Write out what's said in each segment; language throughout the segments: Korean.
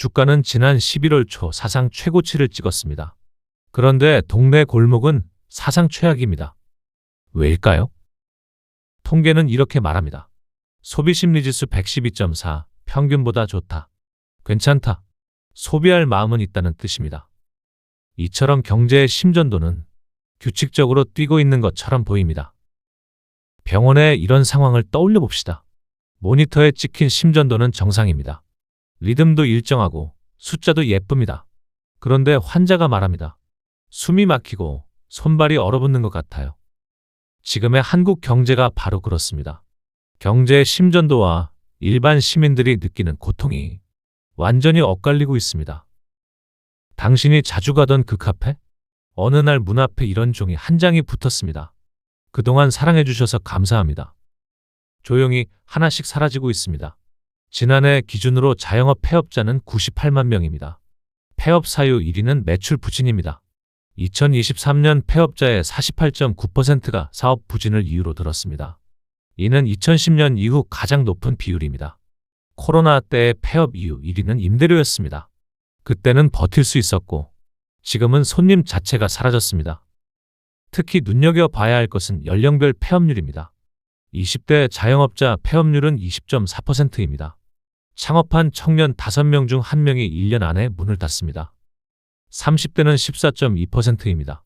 주가는 지난 11월 초 사상 최고치를 찍었습니다. 그런데 동네 골목은 사상 최악입니다. 왜일까요? 통계는 이렇게 말합니다. 소비심리지수 112.4, 평균보다 좋다. 괜찮다. 소비할 마음은 있다는 뜻입니다. 이처럼 경제의 심전도는 규칙적으로 뛰고 있는 것처럼 보입니다. 병원의 이런 상황을 떠올려 봅시다. 모니터에 찍힌 심전도는 정상입니다. 리듬도 일정하고 숫자도 예쁩니다. 그런데 환자가 말합니다. 숨이 막히고 손발이 얼어붙는 것 같아요. 지금의 한국 경제가 바로 그렇습니다. 경제의 심전도와 일반 시민들이 느끼는 고통이 완전히 엇갈리고 있습니다. 당신이 자주 가던 그 카페? 어느 날 문 앞에 이런 종이 한 장이 붙었습니다. 그동안 사랑해 주셔서 감사합니다. 조용히 하나씩 사라지고 있습니다. 지난해 기준으로 자영업 폐업자는 98만 명입니다. 폐업 사유 1위는 매출 부진입니다. 2023년 폐업자의 48.9%가 사업 부진을 이유로 들었습니다. 이는 2010년 이후 가장 높은 비율입니다. 코로나 때의 폐업 이유 1위는 임대료였습니다. 그때는 버틸 수 있었고 지금은 손님 자체가 사라졌습니다. 특히 눈여겨봐야 할 것은 연령별 폐업률입니다. 20대 자영업자 폐업률은 20.4%입니다. 창업한 청년 5명 중 1명이 1년 안에 문을 닫습니다. 30대는 14.2%입니다.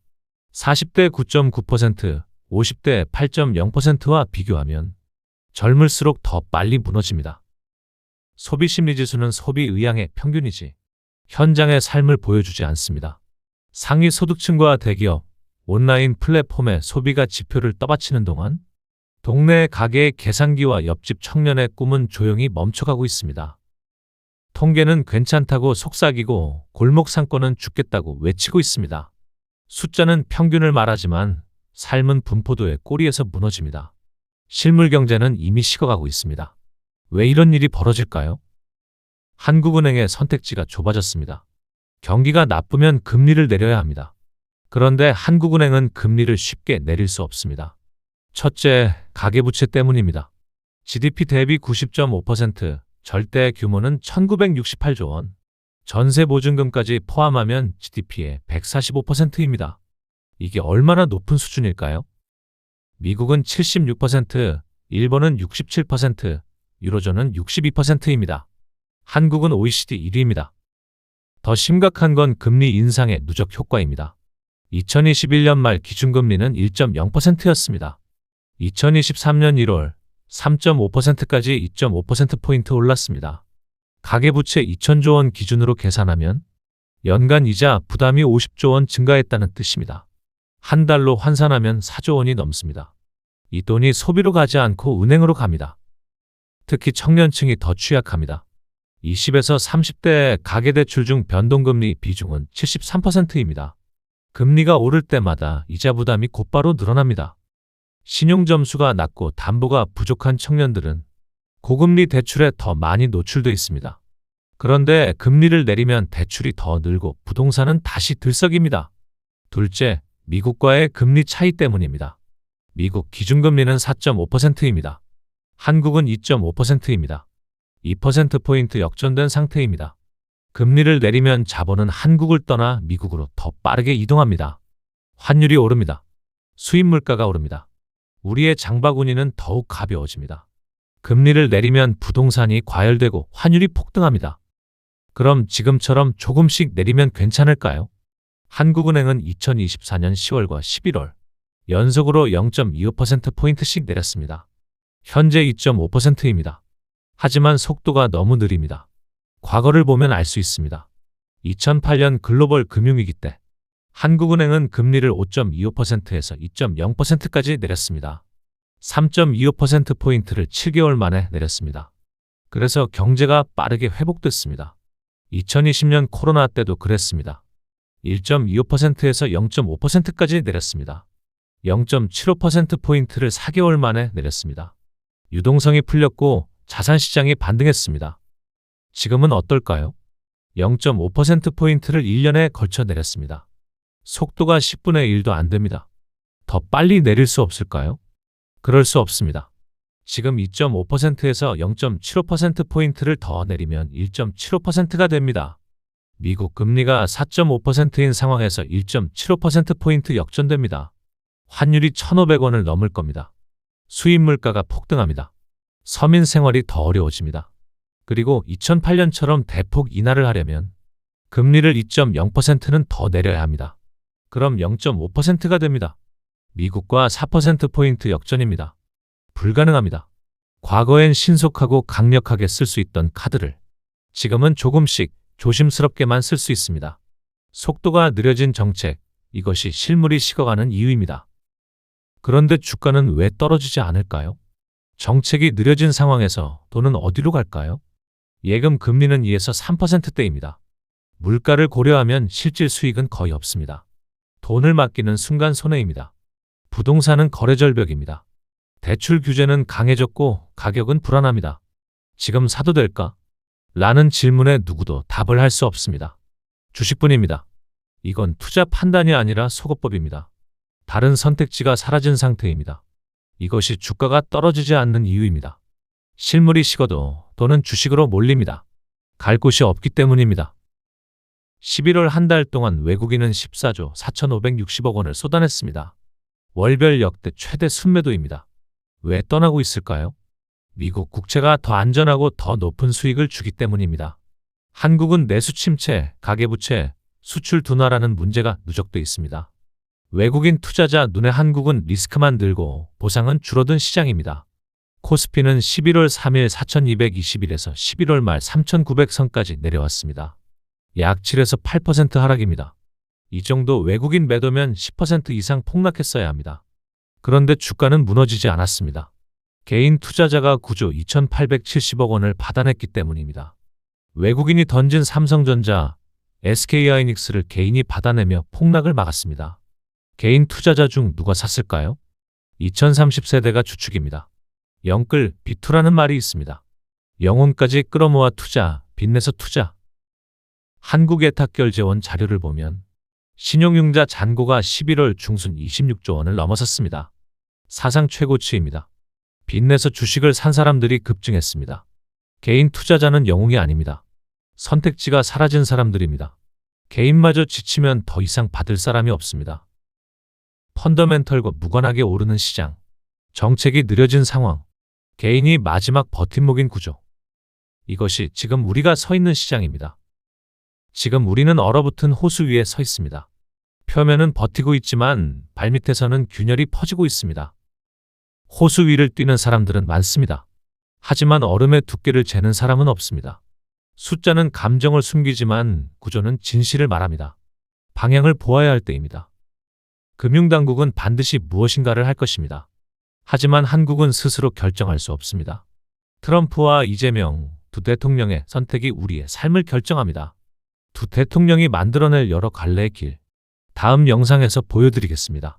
40대 9.9%, 50대 8.0%와 비교하면 젊을수록 더 빨리 무너집니다. 소비심리지수는 소비 의향의 평균이지 현장의 삶을 보여주지 않습니다. 상위 소득층과 대기업, 온라인 플랫폼의 소비가 지표를 떠받치는 동안 동네 가게의 계산기와 옆집 청년의 꿈은 조용히 멈춰가고 있습니다. 통계는 괜찮다고 속삭이고 골목 상권은 죽겠다고 외치고 있습니다. 숫자는 평균을 말하지만 삶은 분포도의 꼬리에서 무너집니다. 실물 경제는 이미 식어가고 있습니다. 왜 이런 일이 벌어질까요? 한국은행의 선택지가 좁아졌습니다. 경기가 나쁘면 금리를 내려야 합니다. 그런데 한국은행은 금리를 쉽게 내릴 수 없습니다. 첫째, 가계부채 때문입니다. GDP 대비 90.5%, 절대 규모는 1968조 원, 전세보증금까지 포함하면 GDP의 145%입니다. 이게 얼마나 높은 수준일까요? 미국은 76%, 일본은 67%, 유로존은 62%입니다. 한국은 OECD 1위입니다. 더 심각한 건 금리 인상의 누적 효과입니다. 2021년 말 기준금리는 1.0%였습니다. 2023년 1월 3.5%까지 2.5%포인트 올랐습니다. 가계부채 2,000조 원 기준으로 계산하면 연간 이자 부담이 50조 원 증가했다는 뜻입니다. 한 달로 환산하면 4조 원이 넘습니다. 이 돈이 소비로 가지 않고 은행으로 갑니다. 특히 청년층이 더 취약합니다. 20에서 30대 가계대출 중 변동금리 비중은 73%입니다. 금리가 오를 때마다 이자 부담이 곧바로 늘어납니다. 신용점수가 낮고 담보가 부족한 청년들은 고금리 대출에 더 많이 노출돼 있습니다. 그런데 금리를 내리면 대출이 더 늘고 부동산은 다시 들썩입니다. 둘째, 미국과의 금리 차이 때문입니다. 미국 기준금리는 4.5%입니다. 한국은 2.5%입니다. 2%포인트 역전된 상태입니다. 금리를 내리면 자본은 한국을 떠나 미국으로 더 빠르게 이동합니다. 환율이 오릅니다. 수입 물가가 오릅니다. 우리의 장바구니는 더욱 가벼워집니다. 금리를 내리면 부동산이 과열되고 환율이 폭등합니다. 그럼 지금처럼 조금씩 내리면 괜찮을까요? 한국은행은 2024년 10월과 11월 연속으로 0.25%포인트씩 내렸습니다. 현재 2.5%입니다. 하지만 속도가 너무 느립니다. 과거를 보면 알 수 있습니다. 2008년 글로벌 금융위기 때 한국은행은 금리를 5.25%에서 2.0%까지 내렸습니다. 3.25%포인트를 7개월 만에 내렸습니다. 그래서 경제가 빠르게 회복됐습니다. 2020년 코로나 때도 그랬습니다. 1.25%에서 0.5%까지 내렸습니다. 0.75%포인트를 4개월 만에 내렸습니다. 유동성이 풀렸고 자산시장이 반등했습니다. 지금은 어떨까요? 0.5%포인트를 1년에 걸쳐 내렸습니다. 속도가 10분의 1도 안 됩니다. 더 빨리 내릴 수 없을까요? 그럴 수 없습니다. 지금 2.5%에서 0.75%포인트를 더 내리면 1.75%가 됩니다. 미국 금리가 4.5%인 상황에서 1.75%포인트 역전됩니다. 환율이 1,500원을 넘을 겁니다. 수입 물가가 폭등합니다. 서민 생활이 더 어려워집니다. 그리고 2008년처럼 대폭 인하를 하려면 금리를 2.0%는 더 내려야 합니다. 그럼 0.5%가 됩니다. 미국과 4%포인트 역전입니다. 불가능합니다. 과거엔 신속하고 강력하게 쓸 수 있던 카드를 지금은 조금씩 조심스럽게만 쓸 수 있습니다. 속도가 느려진 정책, 이것이 실물이 식어가는 이유입니다. 그런데 주가는 왜 떨어지지 않을까요? 정책이 느려진 상황에서 돈은 어디로 갈까요? 예금 금리는 2에서 3%대입니다. 물가를 고려하면 실질 수익은 거의 없습니다. 돈을 맡기는 순간 손해입니다. 부동산은 거래 절벽입니다. 대출 규제는 강해졌고 가격은 불안합니다. 지금 사도 될까? 라는 질문에 누구도 답을 할 수 없습니다. 주식뿐입니다. 이건 투자 판단이 아니라 속어법입니다. 다른 선택지가 사라진 상태입니다. 이것이 주가가 떨어지지 않는 이유입니다. 실물이 식어도 돈은 주식으로 몰립니다. 갈 곳이 없기 때문입니다. 11월 한 달 동안 외국인은 14조 4,560억 원을 쏟아냈습니다. 월별 역대 최대 순매도입니다. 왜 떠나고 있을까요? 미국 국채가 더 안전하고 더 높은 수익을 주기 때문입니다. 한국은 내수 침체, 가계부채, 수출 둔화라는 문제가 누적돼 있습니다. 외국인 투자자 눈에 한국은 리스크만 들고 보상은 줄어든 시장입니다. 코스피는 11월 3일 4,221에서 11월 말 3,900선까지 내려왔습니다. 약 7에서 8% 하락입니다. 이 정도 외국인 매도면 10% 이상 폭락했어야 합니다. 그런데 주가는 무너지지 않았습니다. 개인 투자자가 9조 2,870억 원을 받아냈기 때문입니다. 외국인이 던진 삼성전자, SK하이닉스를 개인이 받아내며 폭락을 막았습니다. 개인 투자자 중 누가 샀을까요? 2030세대가 주축입니다. 영끌, 비투라는 말이 있습니다. 영혼까지 끌어모아 투자, 빚내서 투자. 한국예탁결제원 자료를 보면 신용융자 잔고가 11월 중순 26조 원을 넘어섰습니다. 사상 최고치입니다. 빚내서 주식을 산 사람들이 급증했습니다. 개인 투자자는 영웅이 아닙니다. 선택지가 사라진 사람들입니다. 개인마저 지치면 더 이상 받을 사람이 없습니다. 펀더멘털과 무관하게 오르는 시장, 정책이 느려진 상황, 개인이 마지막 버팀목인 구조. 이것이 지금 우리가 서 있는 시장입니다. 지금 우리는 얼어붙은 호수 위에 서 있습니다. 표면은 버티고 있지만 발밑에서는 균열이 퍼지고 있습니다. 호수 위를 뛰는 사람들은 많습니다. 하지만 얼음의 두께를 재는 사람은 없습니다. 숫자는 감정을 숨기지만 구조는 진실을 말합니다. 방향을 보아야 할 때입니다. 금융당국은 반드시 무엇인가를 할 것입니다. 하지만 한국은 스스로 결정할 수 없습니다. 트럼프와 이재명 두 대통령의 선택이 우리의 삶을 결정합니다. 두 대통령이 만들어낼 여러 갈래의 길, 다음 영상에서 보여드리겠습니다.